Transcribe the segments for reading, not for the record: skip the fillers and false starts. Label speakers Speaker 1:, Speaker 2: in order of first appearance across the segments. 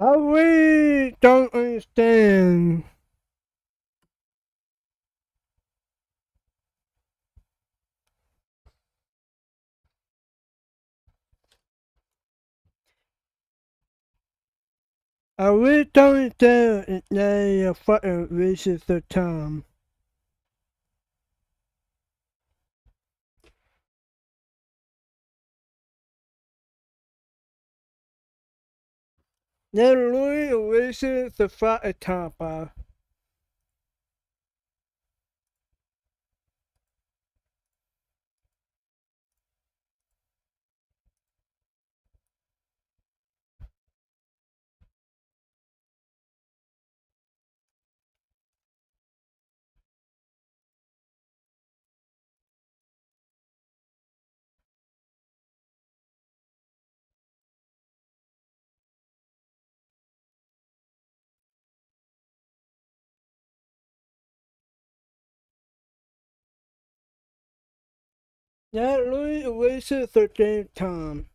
Speaker 1: I really don't understand. I really don't understand if they are fucking racist the time. They're really racist the fucking time, bro. They're really racist the same time.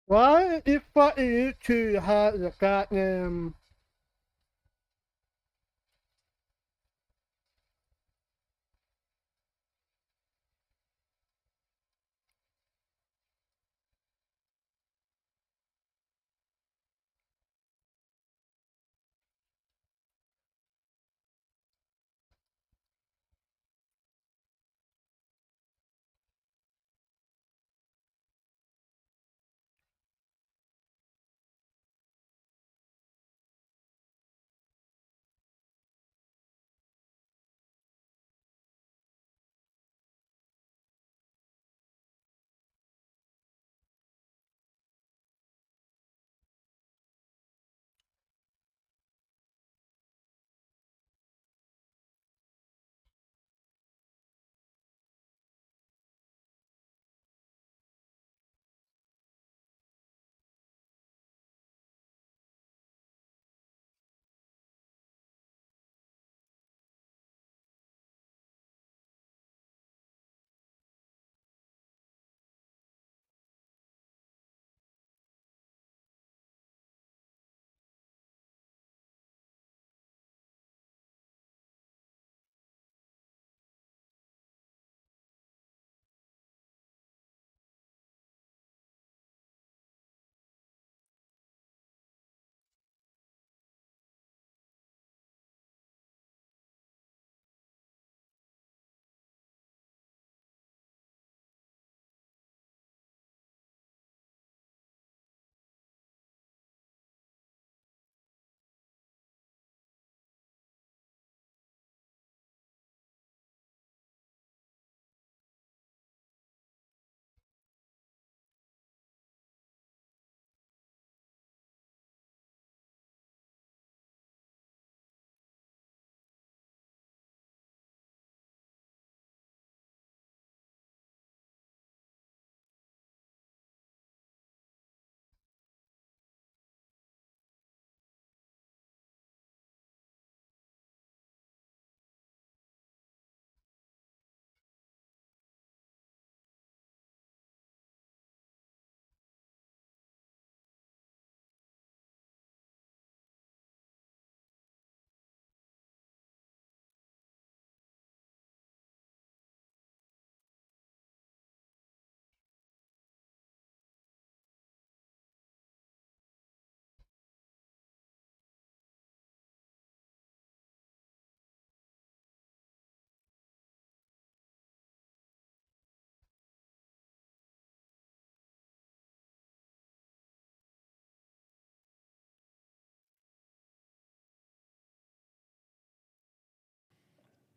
Speaker 1: Why is fucking YouTube have the goddamn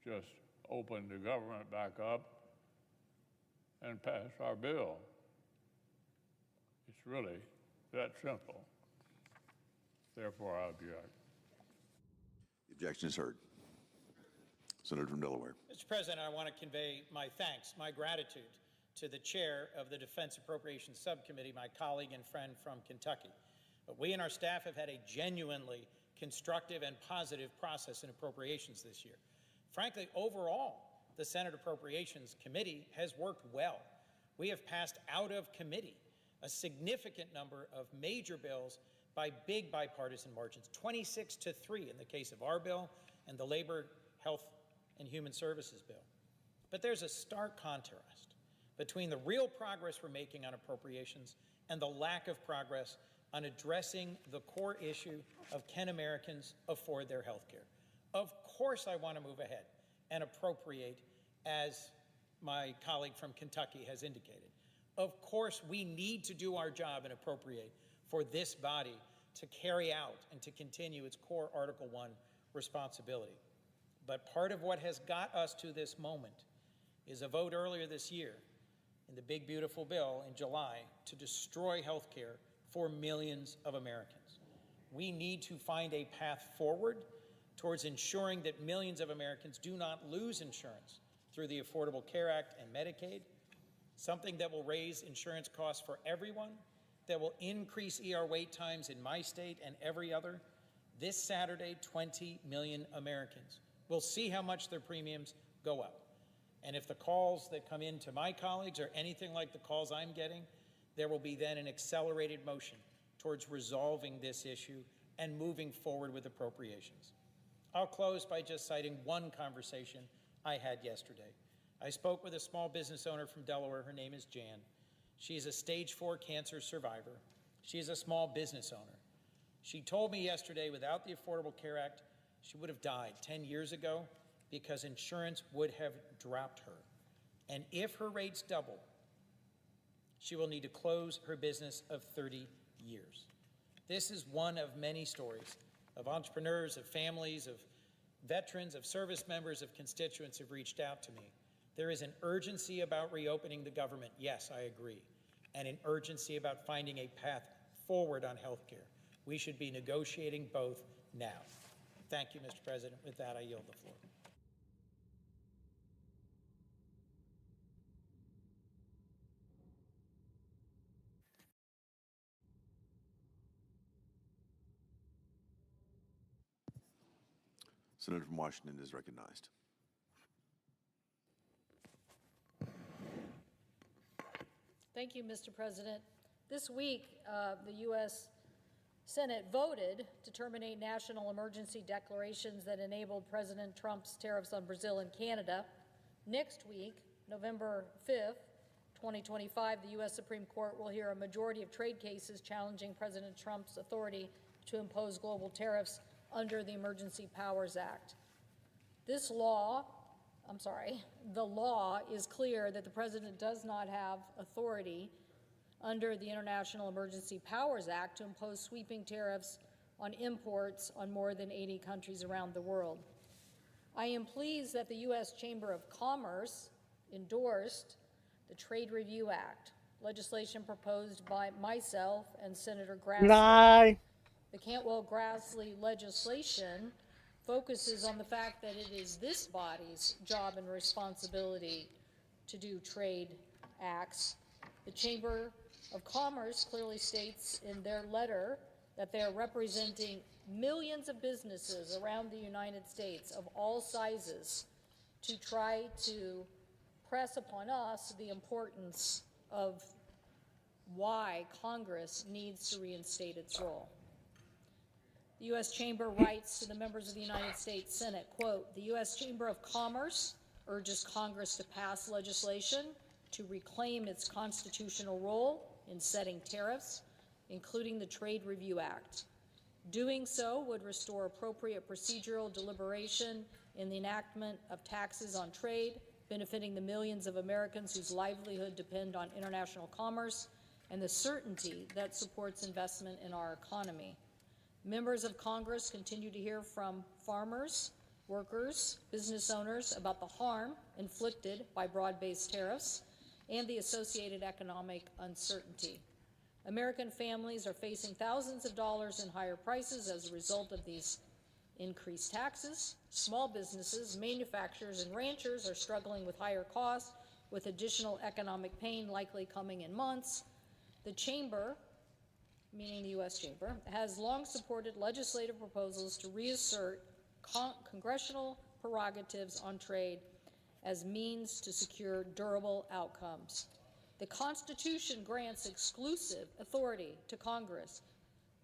Speaker 2: just open the government back up and pass our bill. It's really that simple. Therefore, I object.
Speaker 3: The objection is heard. Senator from Delaware.
Speaker 4: Mr. President, I want to convey my thanks, my gratitude to the chair of the Defense Appropriations Subcommittee, my colleague and friend from Kentucky. But we and our staff have had a genuinely constructive and positive process in appropriations this year. Frankly, overall, the Senate Appropriations Committee has worked well. We have passed out of committee a significant number of major bills by big bipartisan margins, 26-3 in the case of our bill and the Labor, Health, and Human Services bill. But there's a stark contrast between the real progress we're making on appropriations and the lack of progress on addressing the core issue of can Americans afford their health care. Of course I want to move ahead and appropriate, as my colleague from Kentucky has indicated. Of course we need to do our job and appropriate for this body to carry out and to continue its core Article I responsibility. But part of what has got us to this moment is a vote earlier this year in the big beautiful bill in July to destroy health care for millions of Americans. We need to find a path forward towards ensuring that millions of Americans do not lose insurance through the Affordable Care Act and Medicaid, something that will raise insurance costs for everyone, that will increase ER wait times in my state and every other. This Saturday, 20 million Americans will see how much their premiums go up. And if the calls that come in to my colleagues are anything like the calls I'm getting, there will be then an accelerated motion towards resolving this issue and moving forward with appropriations. I'll close by just citing one conversation I had yesterday. I spoke with a small business owner from Delaware. Her name is Jan. She's a stage 4 cancer survivor. She is a small business owner. She told me yesterday, without the Affordable Care Act, she would have died 10 years ago because insurance would have dropped her. And if her rates double, she will need to close her business of 30 years. This is one of many stories of entrepreneurs, of families, of veterans, of service members, of constituents who've reached out to me. There is an urgency about reopening the government, yes, I agree, and an urgency about finding a path forward on health care. We should be negotiating both now. Thank you, Mr. President. With that, I yield the floor.
Speaker 3: Senator from Washington is recognized.
Speaker 5: Thank you, Mr. President. This week, the U.S. Senate voted to terminate national emergency declarations that enabled President Trump's tariffs on Brazil and Canada. Next week, November 5th, 2025, the U.S. Supreme Court will hear a majority of trade cases challenging President Trump's authority to impose global tariffs under the Emergency Powers Act. The law is clear that the President does not have authority under the International Emergency Powers Act to impose sweeping tariffs on imports on more than 80 countries around the world. I am pleased that the U.S. Chamber of Commerce endorsed the Trade Review Act, legislation proposed by myself and Senator Grassley.
Speaker 1: Lie.
Speaker 5: The Cantwell-Grassley legislation focuses on the fact that it is this body's job and responsibility to do trade acts. The Chamber of Commerce clearly states in their letter that they are representing millions of businesses around the United States of all sizes to try to press upon us the importance of why Congress needs to reinstate its role. The U.S. Chamber writes to the members of the United States Senate, quote, "The U.S. Chamber of Commerce urges Congress to pass legislation to reclaim its constitutional role in setting tariffs, including the Trade Review Act. Doing so would restore appropriate procedural deliberation in the enactment of taxes on trade, benefiting the millions of Americans whose livelihood depend on international commerce, and the certainty that supports investment in our economy. Members of Congress continue to hear from farmers workers, business owners about the harm inflicted by broad-based tariffs and the associated economic uncertainty. American families are facing thousands of dollars in higher prices as a result of these increased taxes. Small businesses, manufacturers, and ranchers are struggling with higher costs, with additional economic pain likely coming in months. The Chamber, meaning the U.S. Chamber, has long supported legislative proposals to reassert congressional prerogatives on trade as means to secure durable outcomes. The Constitution grants exclusive authority to Congress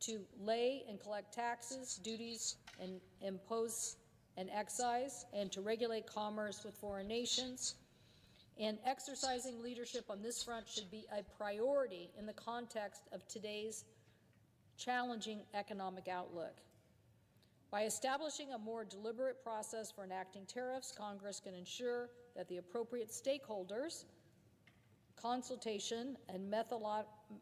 Speaker 5: to lay and collect taxes, duties, and impose an excise, and to regulate commerce with foreign nations. And exercising leadership on this front should be a priority in the context of today's challenging economic outlook. By establishing a more deliberate process for enacting tariffs, Congress can ensure that the appropriate stakeholders, consultation, and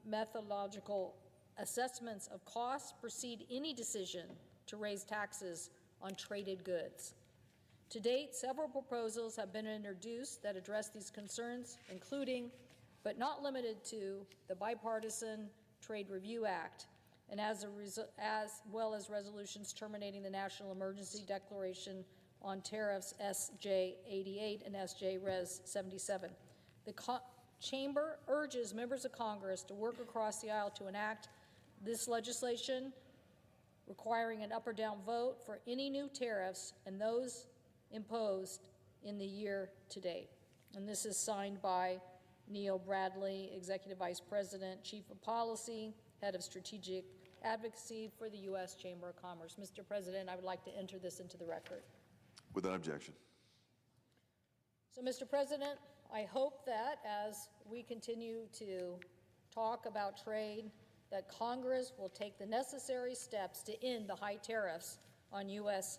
Speaker 5: methodological assessments of costs precede any decision to raise taxes on traded goods. To date, several proposals have been introduced that address these concerns, including, but not limited to, the Bipartisan Trade Review Act, and as well as resolutions terminating the National Emergency Declaration on Tariffs, SJ 88 and SJ Res 77. The Chamber urges members of Congress to work across the aisle to enact this legislation, requiring an up or down vote for any new tariffs and those imposed in the year to date. And this is signed by Neil Bradley, Executive Vice President, Chief of Policy, Head of Strategic Advocacy for the U.S. Chamber of Commerce. Mr. President, I would like to enter this into the record.
Speaker 3: Without objection.
Speaker 5: So, Mr. President, I hope that as we continue to talk about trade, that Congress will take the necessary steps to end the high tariffs on U.S.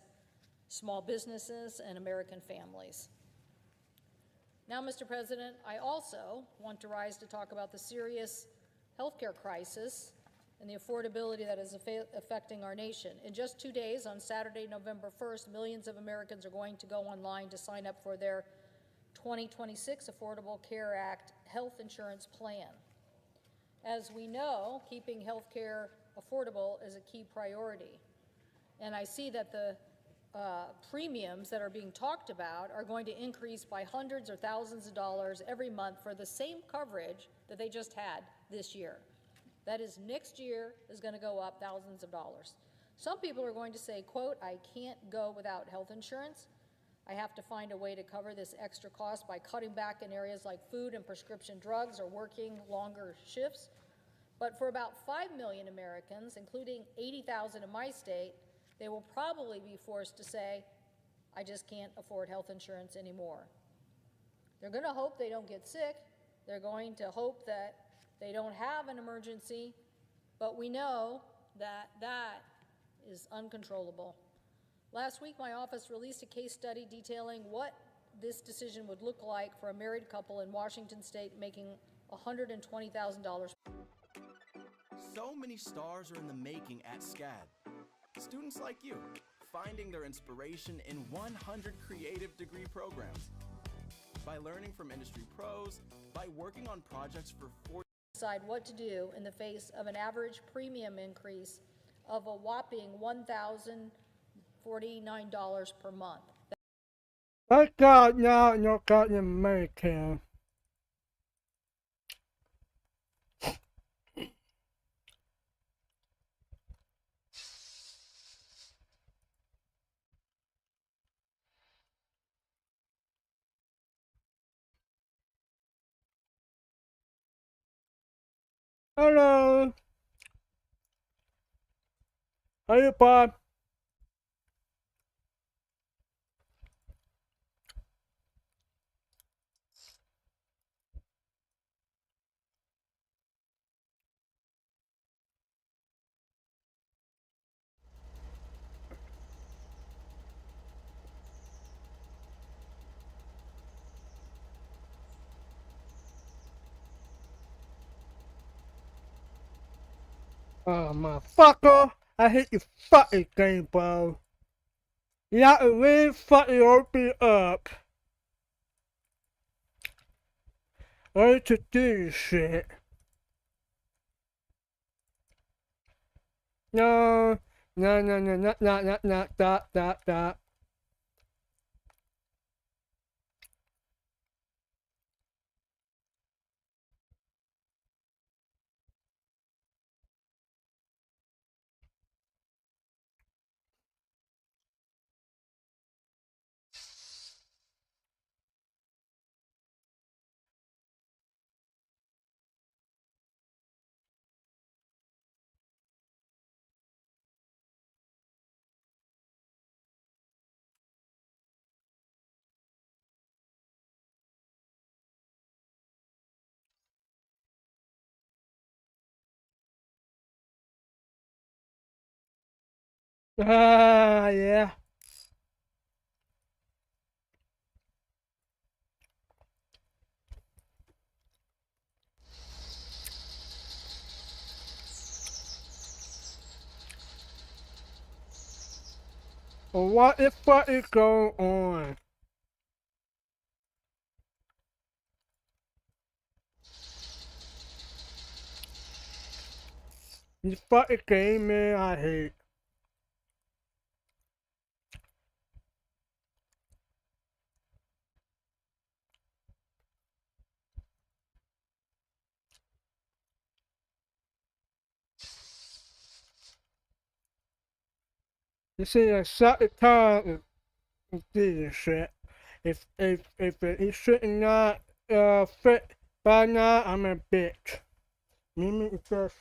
Speaker 5: small businesses and American families. Now, Mr. President, I also want to rise to talk about the serious healthcare crisis and the affordability that is affecting our nation. In just 2 days, on Saturday, November 1st, millions of Americans are going to go online to sign up for their 2026 Affordable Care Act health insurance plan. As we know, keeping health care affordable is a key priority. And I see that the premiums that are being talked about are going to increase by hundreds or thousands of dollars every month for the same coverage that they just had this year. That is, next year is going to go up thousands of dollars. Some people are going to say, quote, I can't go without health insurance. I have to find a way to cover this extra cost by cutting back in areas like food and prescription drugs or working longer shifts. But for about 5 million Americans, including 80,000 in my state, they will probably be forced to say, I just can't afford health insurance anymore. They're going to hope they don't get sick. They're going to hope that they don't have an emergency, but we know that that is uncontrollable. Last week, my office released a case study detailing what this decision would look like for a married couple in Washington state making $120,000.
Speaker 6: So many stars are in the making at SCAD. Students like you, finding their inspiration in 100 creative degree programs. By learning from industry pros, by working on projects for 4
Speaker 5: decide what to do in the face of an average premium increase of a whopping $1,049 per month.
Speaker 1: Thank God now you're got American. Hello. How you, Bob? Oh, motherfucker. I hate your fucking game, bro. Yeah, it really fucking open up. Ready to do this shit. No, no, no, no, not that. Ah, yeah. What the fuck is going on? This fucking game, man, I hate. This is a second time to do this shit. If it should not fit by now, I'm a bitch. Mimi is just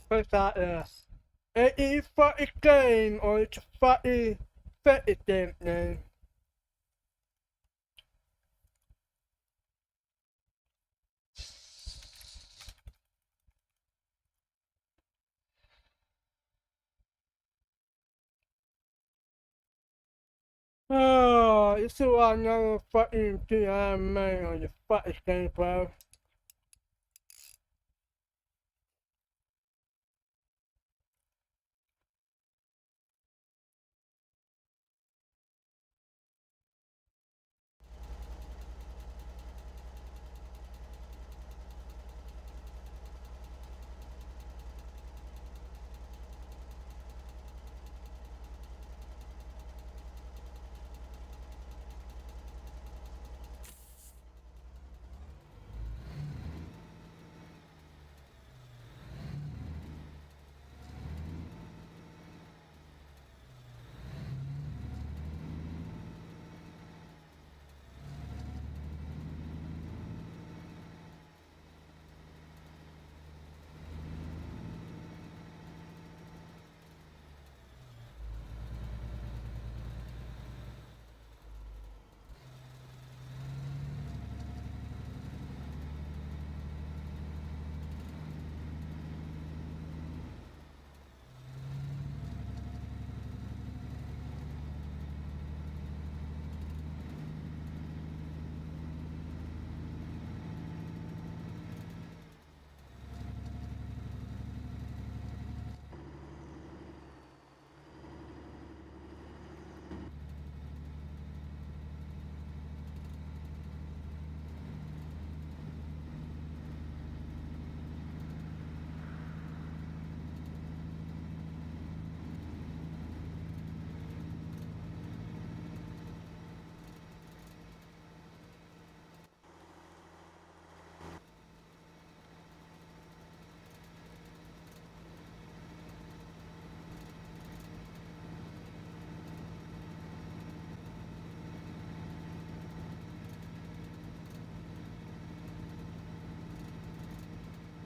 Speaker 1: what's that? It is fucking game or it's a fucking fetish game, man. Oh, you see why I never fucking do Iron Man on your fucking thing, bro.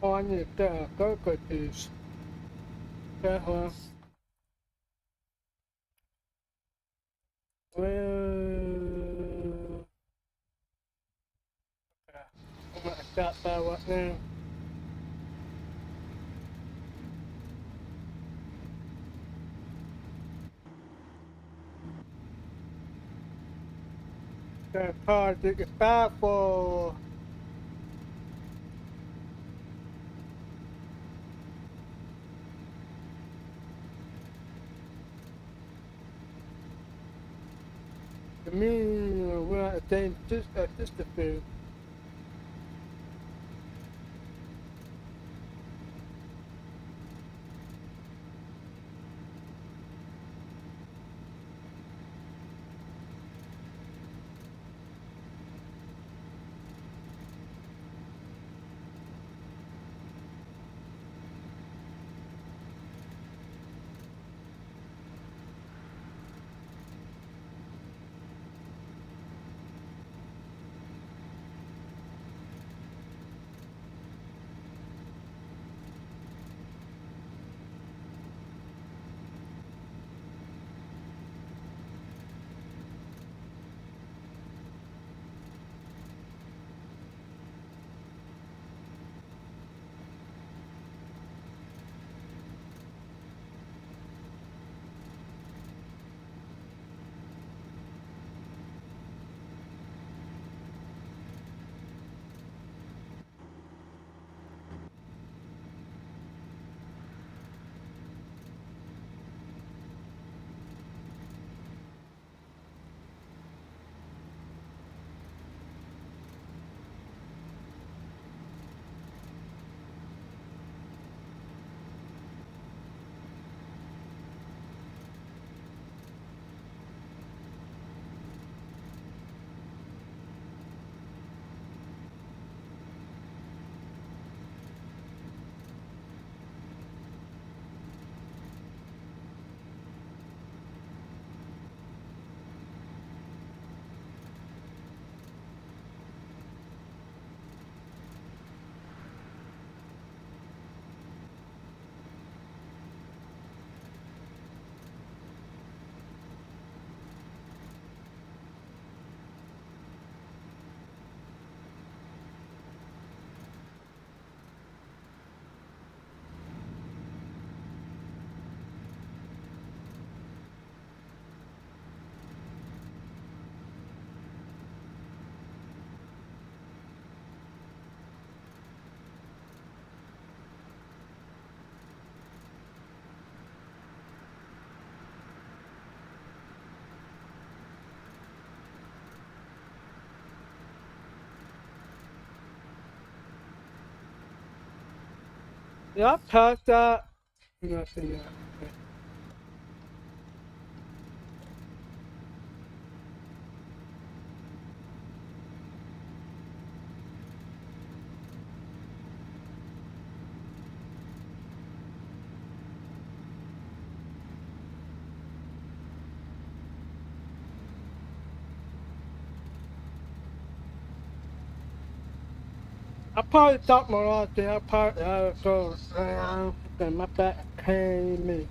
Speaker 1: Oh, I need to go get these. Okay, hold on. Well, I'm gonna stop by right now. That car to get back for. The mean, we're at the same distance. Yeah, past that. Nothing yet. I probably talked more about that. I probably go around and my back pain me.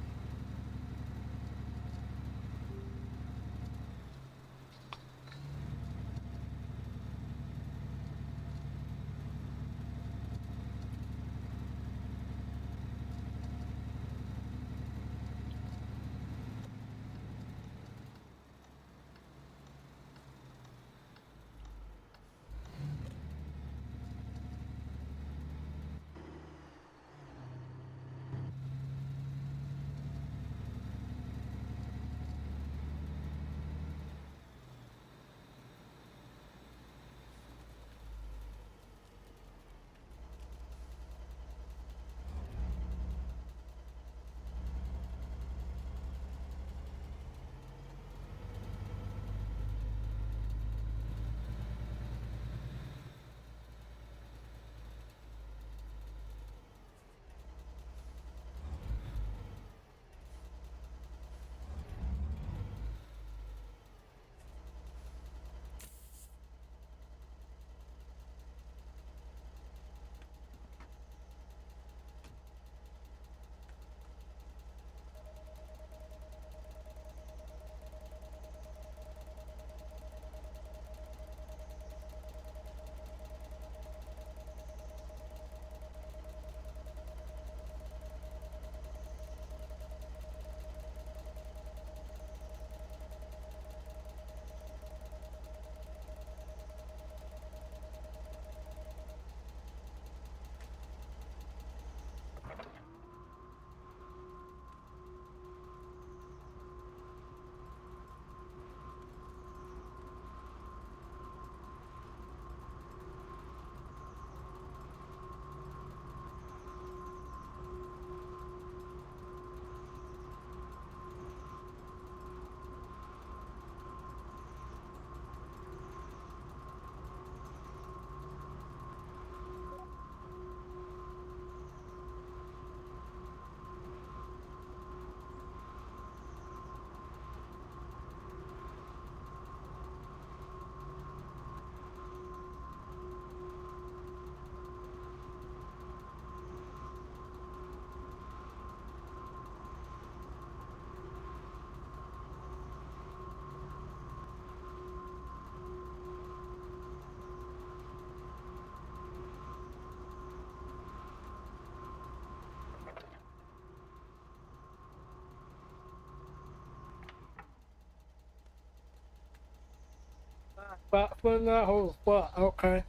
Speaker 1: But for that whole spot, okay.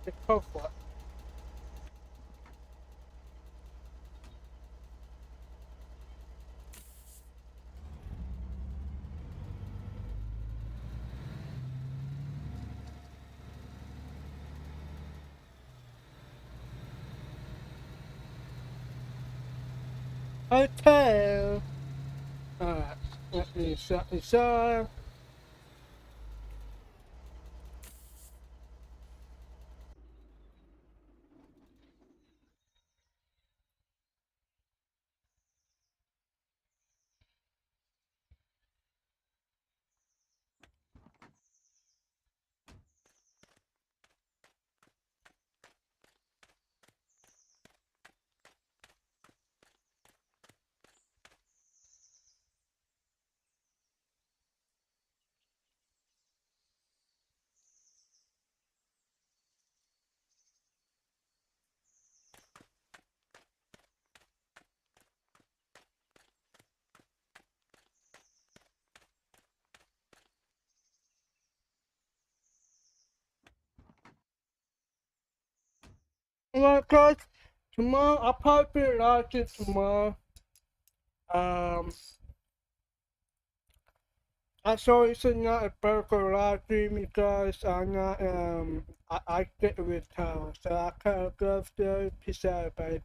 Speaker 1: It's perfect. Hotel. Alright, let me shut this off. Well, guys, tomorrow I'll probably launch it tomorrow. I saw it's not a burger live stream because I'm not I get with town, so I can't go there. Peace out, everybody.